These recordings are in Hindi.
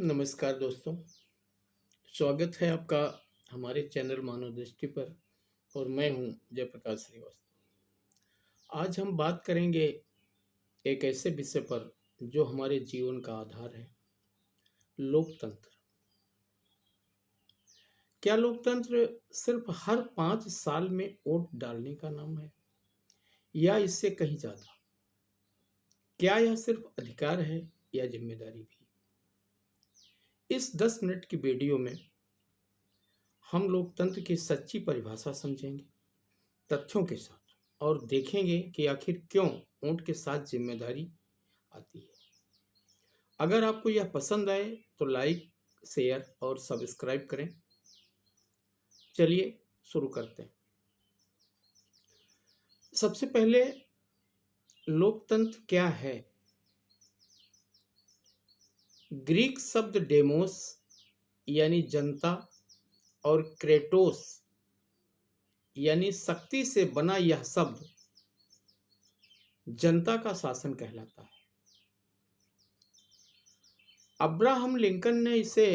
नमस्कार दोस्तों। स्वागत है आपका हमारे चैनल मानव दृष्टि पर। और मैं हूं जयप्रकाश श्रीवास्तव। आज हम बात करेंगे एक ऐसे विषय पर जो हमारे जीवन का आधार है, लोकतंत्र। क्या लोकतंत्र सिर्फ हर 5 साल में वोट डालने का नाम है, या इससे कहीं ज्यादा? क्या यह सिर्फ अधिकार है या जिम्मेदारी भी? इस 10 मिनट की वीडियो में हम लोकतंत्र की सच्ची परिभाषा समझेंगे, तथ्यों के साथ, और देखेंगे कि आखिर क्यों वोट के साथ जिम्मेदारी आती है। अगर आपको यह पसंद आए तो लाइक, शेयर और सब्सक्राइब करें। चलिए शुरू करते हैं। सबसे पहले, लोकतंत्र क्या है? ग्रीक शब्द डेमोस यानी जनता और क्रेटोस यानी शक्ति से बना यह शब्द जनता का शासन कहलाता है। अब्राहम लिंकन ने इसे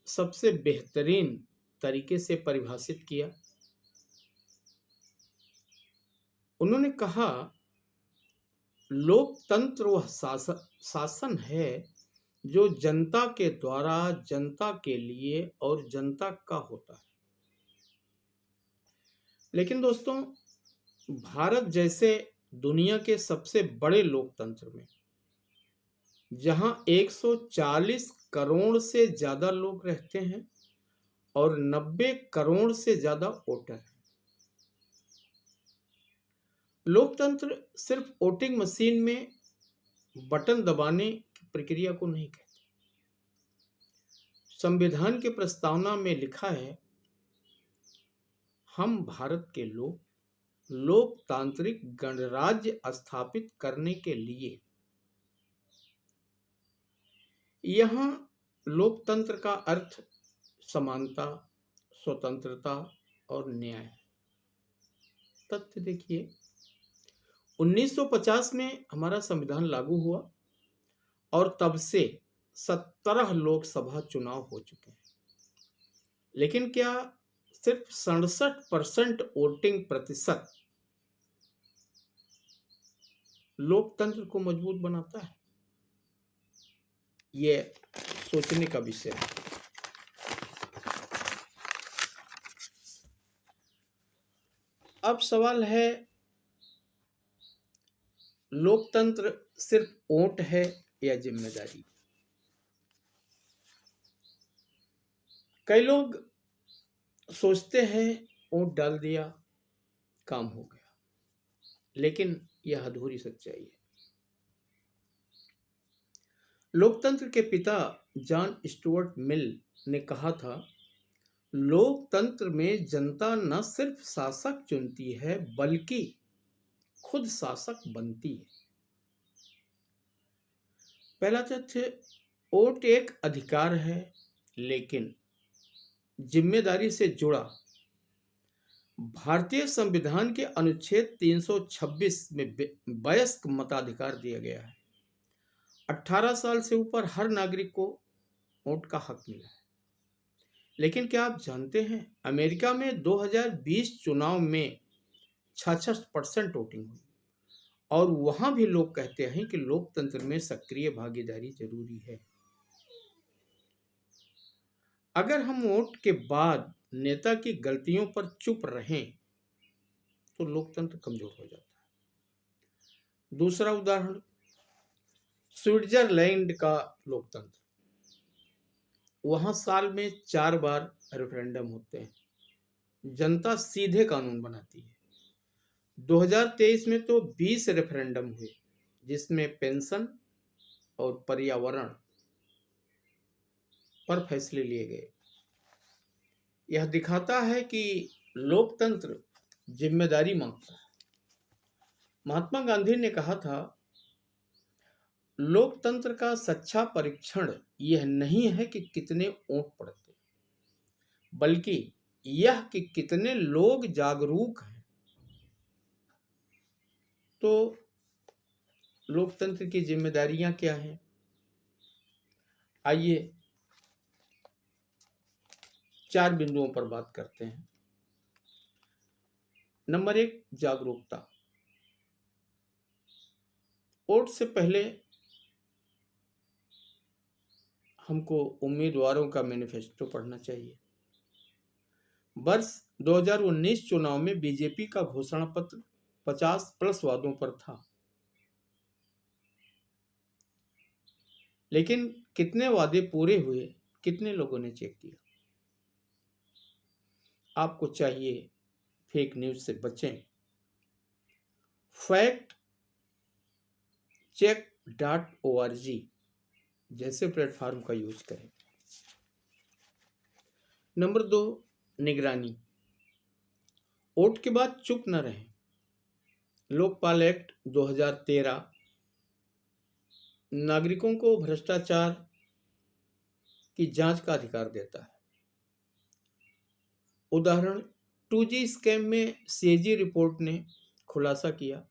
सबसे बेहतरीन तरीके से परिभाषित किया। उन्होंने कहा, लोकतंत्र वह शासन है जो जनता के द्वारा, जनता के लिए और जनता का होता है। लेकिन दोस्तों, भारत जैसे दुनिया के सबसे बड़े लोकतंत्र में, जहां 140 करोड़ से ज्यादा लोग रहते हैं और 90 करोड़ से ज्यादा वोटर हैं, लोकतंत्र सिर्फ वोटिंग मशीन में बटन दबाने की प्रक्रिया को नहीं कहते। संविधान के प्रस्तावना में लिखा है, हम भारत के लोग लोकतांत्रिक गणराज्य स्थापित करने के लिए। यहां लोकतंत्र का अर्थ समानता, स्वतंत्रता और न्याय। तथ्य देखिए, 1950 में हमारा संविधान लागू हुआ और तब से 17 लोकसभा चुनाव हो चुके हैं। लेकिन क्या सिर्फ 67% वोटिंग प्रतिशत लोकतंत्र को मजबूत बनाता है? ये सोचने का विषय है। अब सवाल है, लोकतंत्र सिर्फ वोट है या जिम्मेदारी? कई लोग सोचते हैं वोट डाल दिया, काम हो गया, लेकिन यह अधूरी सच्चाई है। लोकतंत्र के पिता जॉन स्टुअर्ट मिल ने कहा था, लोकतंत्र में जनता न सिर्फ शासक चुनती है बल्कि खुद शासक बनती है। पहला तथ्य, वोट एक अधिकार है, लेकिन जिम्मेदारी से जुड़ा। भारतीय संविधान के अनुच्छेद 326 में वयस्क मताधिकार दिया गया है। 18 साल से ऊपर हर नागरिक को वोट का हक मिला है। लेकिन क्या आप जानते हैं, अमेरिका में 2020 चुनाव में 66% वोटिंग हुई, और वहां भी लोग कहते हैं कि लोकतंत्र में सक्रिय भागीदारी जरूरी है। अगर हम वोट के बाद नेता की गलतियों पर चुप रहें तो लोकतंत्र कमजोर हो जाता है। दूसरा उदाहरण, स्विट्जरलैंड का लोकतंत्र। वहां साल में 4 बार रेफरेंडम होते हैं, जनता सीधे कानून बनाती है। 2023 में तो 20 रेफरेंडम हुए, जिसमें पेंशन और पर्यावरण पर फैसले लिए गए। यह दिखाता है कि लोकतंत्र जिम्मेदारी मांगता है। महात्मा गांधी ने कहा था, लोकतंत्र का सच्चा परीक्षण यह नहीं है कि कितने वोट पड़ते, बल्कि यह कि कितने लोग जागरूक हैं। तो लोकतंत्र की जिम्मेदारियां क्या हैं? आइए 4 बिंदुओं पर बात करते हैं। नंबर 1, जागरूकता। वोट से पहले हमको उम्मीदवारों का मैनिफेस्टो पढ़ना चाहिए। वर्ष 2019 चुनाव में बीजेपी का घोषणा पत्र 50+ वादों पर था, लेकिन कितने वादे पूरे हुए, कितने लोगों ने चेक किया? आपको चाहिए फेक न्यूज से बचें, फैक्ट check.org जैसे प्लेटफॉर्म का यूज करें। नंबर 2, निगरानी। वोट के बाद चुप न रहें। लोकपाल एक्ट 2013 नागरिकों को भ्रष्टाचार की जांच का अधिकार देता है। उदाहरण, 2G स्कैम में CAG रिपोर्ट ने खुलासा किया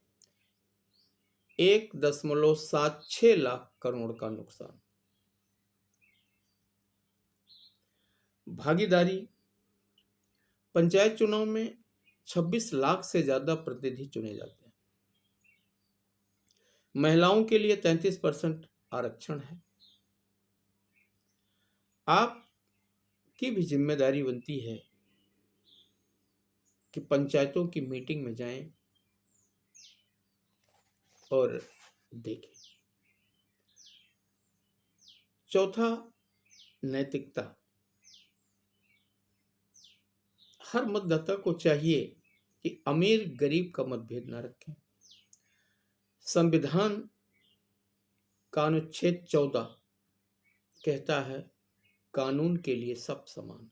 1.76 लाख करोड़ का नुकसान। भागीदारी। पंचायत चुनाव में 26 लाख से ज्यादा प्रतिनिधि चुने जाते हैं। महिलाओं के लिए 33% आरक्षण है। आपकी भी जिम्मेदारी बनती है कि पंचायतों की मीटिंग में जाएं और देखें। चौथा, नैतिकता। हर मतदाता को चाहिए कि अमीर गरीब का मतभेद न रखें। संविधान का अनुच्छेद 14 कहता है कानून के लिए सब समान।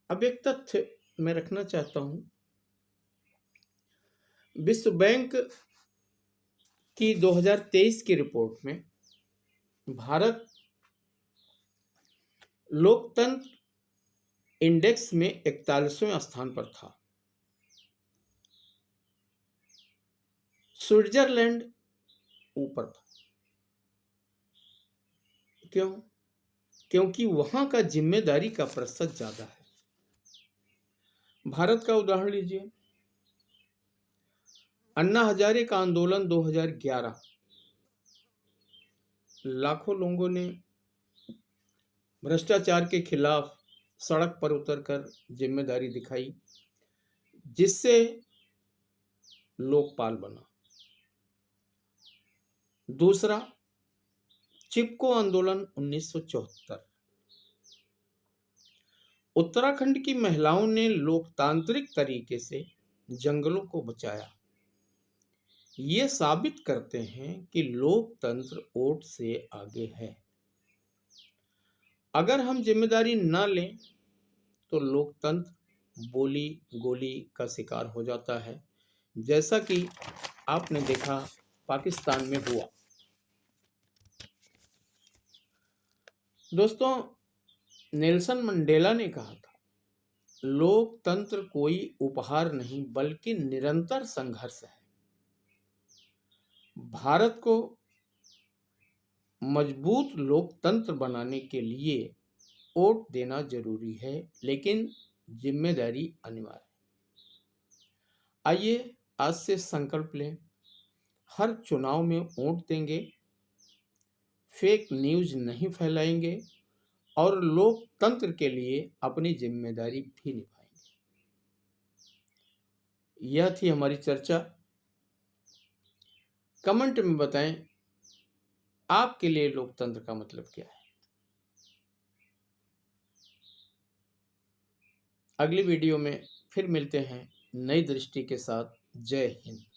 अब एक तथ्य मैं रखना चाहता हूं। विश्व बैंक की 2023 की रिपोर्ट में भारत लोकतंत्र इंडेक्स में 41वें स्थान पर था। स्विट्जरलैंड ऊपर था। क्यों? क्योंकि वहां का जिम्मेदारी का प्रतिशत ज्यादा है। भारत का उदाहरण लीजिए। अन्ना हजारे का आंदोलन 2011, लाखों लोगों ने भ्रष्टाचार के खिलाफ सड़क पर उतरकर जिम्मेदारी दिखाई, जिससे लोकपाल बना। दूसरा, चिपको आंदोलन 1974। उत्तराखंड की महिलाओं ने लोकतांत्रिक तरीके से जंगलों को बचाया। ये साबित करते हैं कि लोकतंत्र वोट से आगे है। अगर हम जिम्मेदारी न लें तो लोकतंत्र बोली गोली का शिकार हो जाता है, जैसा कि आपने देखा पाकिस्तान में हुआ। दोस्तों, नेल्सन मंडेला ने कहा था, लोकतंत्र कोई उपहार नहीं बल्कि निरंतर संघर्ष है। भारत को मजबूत लोकतंत्र बनाने के लिए वोट देना जरूरी है, लेकिन जिम्मेदारी अनिवार्य है। आइए आज से संकल्प लें, हर चुनाव में वोट देंगे, फेक न्यूज नहीं फैलाएंगे और लोकतंत्र के लिए अपनी जिम्मेदारी भी निभाएंगे। यह थी हमारी चर्चा। कमेंट में बताएं आपके लिए लोकतंत्र का मतलब क्या है। अगली वीडियो में फिर मिलते हैं नई दृष्टि के साथ। जय हिंद।